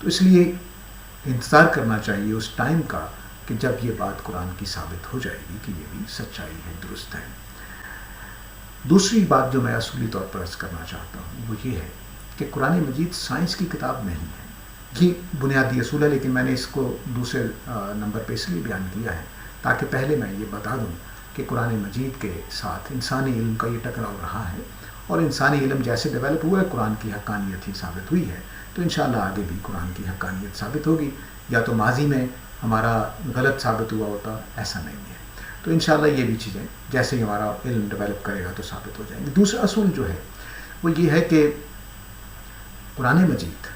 تو اس لیے انتظار کرنا چاہیے اس ٹائم کا کہ جب یہ بات قرآن کی ثابت ہو جائے گی کہ یہ بھی سچائی ہے، درست ہے۔ دوسری بات جو میں اصولی طور پر عرض کرنا چاہتا ہوں وہ یہ ہے کہ قرآن مجید سائنس کی کتاب نہیں ہے۔ یہ بنیادی اصول ہے، لیکن میں نے اس کو دوسرے نمبر پہ اس لیے بیان کیا ہے تاکہ پہلے میں یہ بتا دوں کہ قرآن مجید کے ساتھ انسانی علم کا یہ ٹکراؤ رہا ہے، اور انسانی علم جیسے ڈیولپ ہوا ہے قرآن کی حقانیت ہی ثابت ہوئی ہے، تو انشاءاللہ آگے بھی قرآن کی حقانیت ثابت ہوگی۔ یا تو ماضی میں ہمارا غلط ثابت ہوا ہوتا، ایسا نہیں ہے۔ تو انشاءاللہ یہ بھی چیزیں جیسے ہی ہمارا علم ڈیولپ کرے گا تو ثابت ہو جائیں گے۔ دوسرا اصول جو ہے وہ یہ ہے کہ قرآن مجید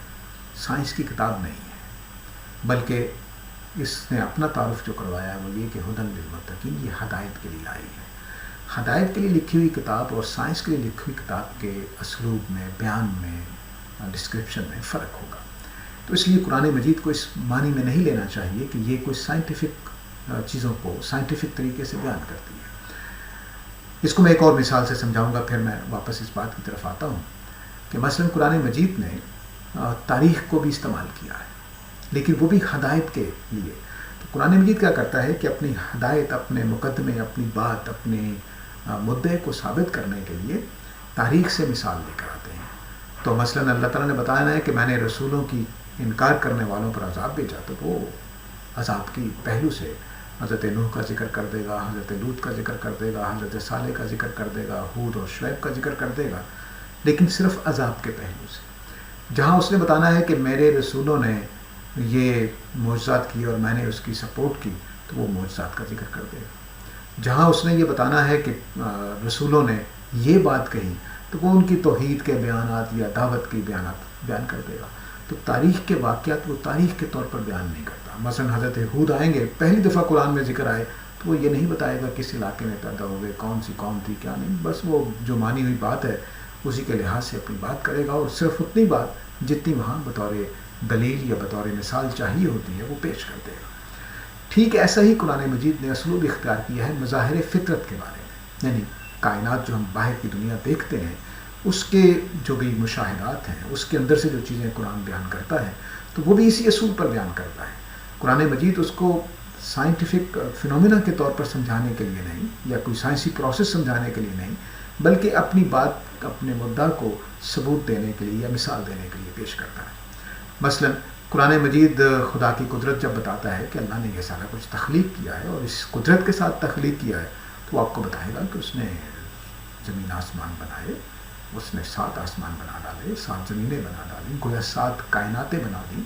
سائنس کی کتاب نہیں ہے، بلکہ اس نے اپنا تعارف جو کروایا ہے وہ یہ کہ ہدی للمتقین، یہ ہدایت کے لیے آئی ہے۔ ہدایت کے لیے لکھی ہوئی کتاب اور سائنس کے لیے لکھی ہوئی کتاب کے اسلوب میں، بیان میں، ڈسکرپشن میں فرق ہوگا۔ تو اس لیے قرآن مجید کو اس معنی میں نہیں لینا چاہیے کہ یہ کوئی سائنٹیفک چیزوں کو سائنٹیفک طریقے سے بیان کرتی ہے۔ اس کو میں ایک اور مثال سے سمجھاؤں گا، پھر میں واپس اس بات کی طرف آتا ہوں کہ مثلا قرآن مجید نے تاریخ کو بھی استعمال کیا ہے، لیکن وہ بھی ہدایت کے لیے۔ تو قرآن مجید کیا کرتا ہے کہ اپنی ہدایت، اپنے مقدمے، اپنی بات، اپنے مدعے کو ثابت کرنے کے لیے تاریخ سے مثال لے کر آتے ہیں۔ تو مثلا اللہ تعالیٰ نے بتایا ہے کہ میں نے رسولوں کی انکار کرنے والوں پر عذاب بھیجا، تو وہ عذاب کی پہلو سے حضرت نوح کا ذکر کر دے گا، حضرت لوط کا ذکر کر دے گا، حضرت صالح کا ذکر کر دے گا، ہود اور شعیب کا ذکر کر دے گا، لیکن صرف عذاب کے پہلو سے۔ جہاں اس نے بتانا ہے کہ میرے رسولوں نے یہ معجزات کیے اور میں نے اس کی سپورٹ کی، تو وہ معجزات کا ذکر کر دے گا۔ جہاں اس نے یہ بتانا ہے کہ رسولوں نے یہ بات کہی، تو وہ ان کی توحید کے بیانات یا دعوت کی بیانات بیان کر دے گا۔ تو تاریخ کے واقعات وہ تاریخ کے طور پر بیان نہیں کرتا۔ مثلا حضرت ہود آئیں گے، پہلی دفعہ قرآن میں ذکر آئے تو وہ یہ نہیں بتائے گا کس علاقے میں پیدا ہوئے، کون سی قوم تھی، کیا نہیں، بس وہ جو مانی ہوئی بات ہے اسی کے لحاظ سے اپنی بات کرے گا، اور صرف اتنی بات جتنی وہاں بطور دلیل یا بطور مثال چاہیے ہوتی ہے وہ پیش کر دے گا۔ ٹھیک ایسا ہی قرآن مجید نے اسلوب اختیار کیا ہے مظاہر فطرت کے بارے میں، یعنی کائنات جو ہم باہر کی دنیا دیکھتے ہیں اس کے جو بھی مشاہدات ہیں، اس کے اندر سے جو چیزیں قرآن بیان کرتا ہے تو وہ بھی اسی اصول پر بیان کرتا ہے۔ قرآن مجید اس کو سائنٹیفک فینومینا کے طور پر سمجھانے کے لیے نہیں، یا کوئی سائنسی پروسیس سمجھانے کے لیے نہیں، بلکہ اپنی بات، اپنے مدعا کو ثبوت دینے کے لیے یا مثال دینے کے لیے پیش کرتا ہے۔ مثلا قرآن مجید خدا کی قدرت جب بتاتا ہے کہ اللہ نے یہ سارا کچھ تخلیق کیا ہے اور اس قدرت کے ساتھ تخلیق کیا ہے، تو وہ آپ کو بتائے گا کہ اس نے زمین آسمان بنائے، اس نے 7 آسمان بنا ڈالے، 7 زمینیں بنا ڈالیں، گویا 7 کائناتیں بنا دیں،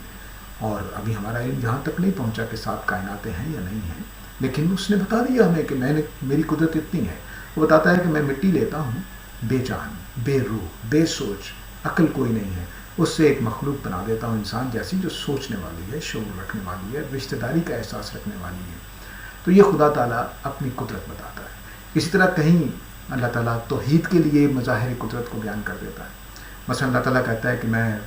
اور ابھی ہمارا علم جہاں تک نہیں پہنچا کہ 7 کائناتیں ہیں یا نہیں ہیں، لیکن اس نے بتا دیا ہمیں کہ میری قدرت اتنی ہے۔ وہ بتاتا ہے کہ میں مٹی لیتا ہوں، بے جان، بے روح، بے سوچ، عقل کوئی نہیں ہے، اس سے ایک مخلوق بنا دیتا ہوں انسان جیسی، جو سوچنے والی ہے، شعور رکھنے والی ہے، رشتہ داری کا احساس رکھنے والی ہے۔ تو یہ خدا تعالیٰ اپنی قدرت بتاتا ہے۔ اسی طرح کہیں اللہ تعالیٰ توحید کے لیے مظاہر قدرت کو بیان کر دیتا ہے۔ مثلا اللہ تعالیٰ کہتا ہے کہ میں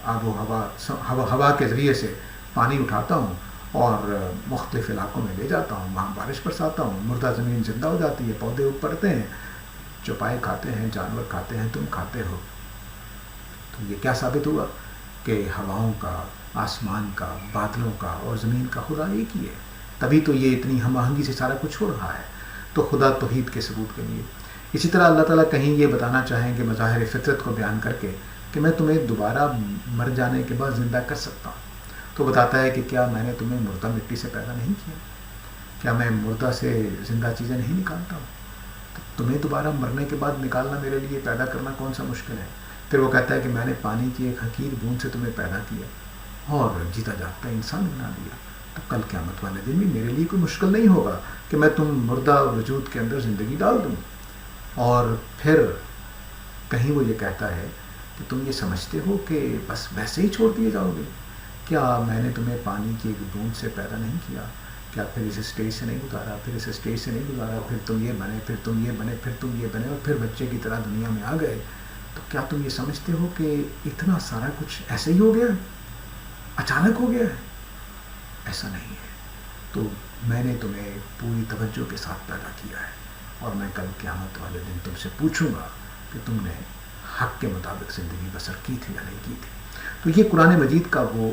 آب و ہوا کے ذریعے سے پانی اٹھاتا ہوں اور مختلف علاقوں میں لے جاتا ہوں، وہاں بارش برساتا ہوں، مردہ زمین زندہ ہو جاتی ہے، پودے اگ پڑتے ہیں، چوپائے کھاتے ہیں، جانور کھاتے ہیں، تم کھاتے ہو۔ تو یہ کیا ثابت ہوا کہ ہواؤں کا، آسمان کا، بادلوں کا اور زمین کا خدا ایک ہی ہے، تبھی تو یہ اتنی ہم آہنگی سے سارا کچھ ہو رہا ہے۔ تو خدا توحید کے ثبوت کے لیے۔ اسی طرح اللہ تعالیٰ کہیں یہ بتانا چاہیں کہ مظاہر فطرت کو بیان کر کے کہ میں تمہیں دوبارہ مر جانے کے بعد زندہ کر سکتا ہوں، تو بتاتا ہے کہ کیا میں نے تمہیں مردہ مٹی سے پیدا نہیں کیا؟ کیا میں مردہ سے زندہ چیزیں نہیں نکالتا ہوں؟ تو تمہیں دوبارہ مرنے کے بعد نکالنا میرے لیے، پیدا کرنا کون سا مشکل ہے؟ پھر وہ کہتا ہے کہ میں نے پانی کی ایک حقیر بوند سے تمہیں پیدا کیا اور جیتا جاگتا انسان بنا دیا، تو کل قیامت والے دن بھی میرے لیے کوئی مشکل نہیں ہوگا کہ میں تم مردہ وجود کے اندر زندگی ڈال دوں۔ اور پھر کہیں وہ یہ کہتا ہے کہ تم یہ سمجھتے ہو کہ بس ویسے ہی چھوڑ دیے جاؤ گے؟ کیا میں نے تمہیں پانی کی ایک بوند سے پیدا نہیں کیا؟ کیا پھر اس اسٹیج سے نہیں گزارا، پھر اس اسٹیج سے نہیں گزارا، پھر تم یہ بنے، پھر تم یہ بنے، پھر تم یہ بنے، اور پھر بچے کی طرح دنیا میں آ گئے؟ تو کیا تم یہ سمجھتے ہو کہ اتنا سارا کچھ ایسے ہی ہو گیا ہے، اچانک ہو گیا ہے؟ ایسا نہیں ہے۔ تو میں نے تمہیں پوری توجہ کے ساتھ پیدا کیا ہے، اور میں کل قیامت والے دن تم سے پوچھوں گا کہ تم نے حق کے مطابق زندگی بسر کی تھی یا نہیں کی تھی۔ تو یہ قرآن مجید کا وہ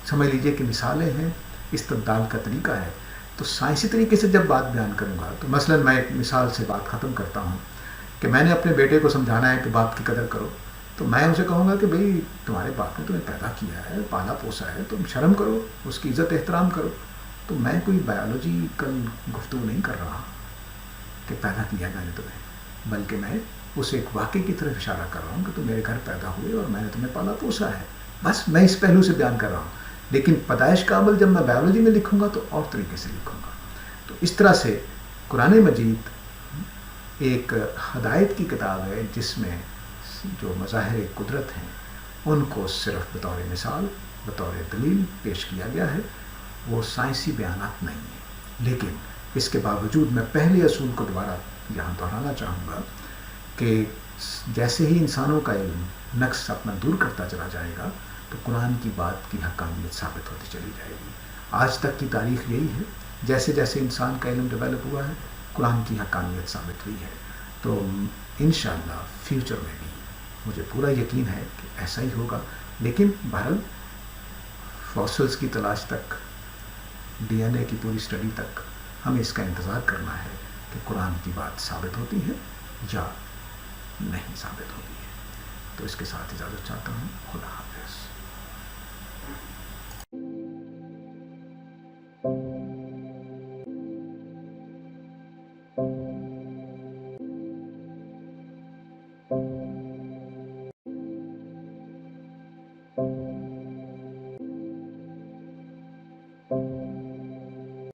سمجھ لیجئے کہ مثالیں ہیں، استدلال کا طریقہ ہے. تو سائنسی طریقے سے جب بات بیان کروں گا تو مثلا میں ایک مثال سے بات ختم کرتا ہوں کہ میں نے اپنے بیٹے کو سمجھانا ہے کہ باپ کی قدر کرو، تو میں اسے کہوں گا کہ بھئی تمہارے باپ نے تمہیں پیدا کیا ہے، پالا پوسا ہے، تم شرم کرو، اس کی عزت احترام کرو. تو میں کوئی بایولوجیکل گفتگو نہیں کر رہا کہ پیدا کیا میں نے تمہیں، بلکہ میں اسے ایک واقعے کی طرف اشارہ کر رہا ہوں کہ تم میرے گھر پیدا ہوئے اور میں نے تمہیں پالا پوسا ہے. بس میں اس پہلو سے بیان کر رہا ہوں. لیکن پیدائش کا عمل جب میں بایولوجی میں لکھوں گا تو اور طریقے سے لکھوں گا. تو اس طرح سے قرآن مجید ایک ہدایت کی کتاب ہے جس میں جو مظاہر قدرت ہیں ان کو صرف بطور مثال، بطور دلیل پیش کیا گیا ہے. وہ سائنسی بیانات نہیں ہیں. لیکن اس کے باوجود میں پہلے اصول کو دوبارہ یہاں دہرانا چاہوں گا کہ جیسے ہی انسانوں کا علم نقص اپنا دور کرتا چلا جائے گا تو قرآن کی بات کی حقانیت ثابت ہوتی چلی جائے گی. آج تک کی تاریخ یہی ہے، جیسے جیسے انسان کا علم ڈیولپ ہوا ہے قرآن کی حقانیت ثابت ہوئی ہے. تو انشاءاللہ فیوچر میں بھی مجھے پورا یقین ہے کہ ایسا ہی ہوگا. لیکن بہرحال فاسلز کی تلاش تک، ڈی این اے کی پوری اسٹڈی تک ہمیں اس کا انتظار کرنا ہے کہ قرآن کی بات ثابت ہوتی ہے یا نہیں ثابت ہوتی ہے. تو اس کے ساتھ اجازت چاہتا ہوں. خدا حافظ.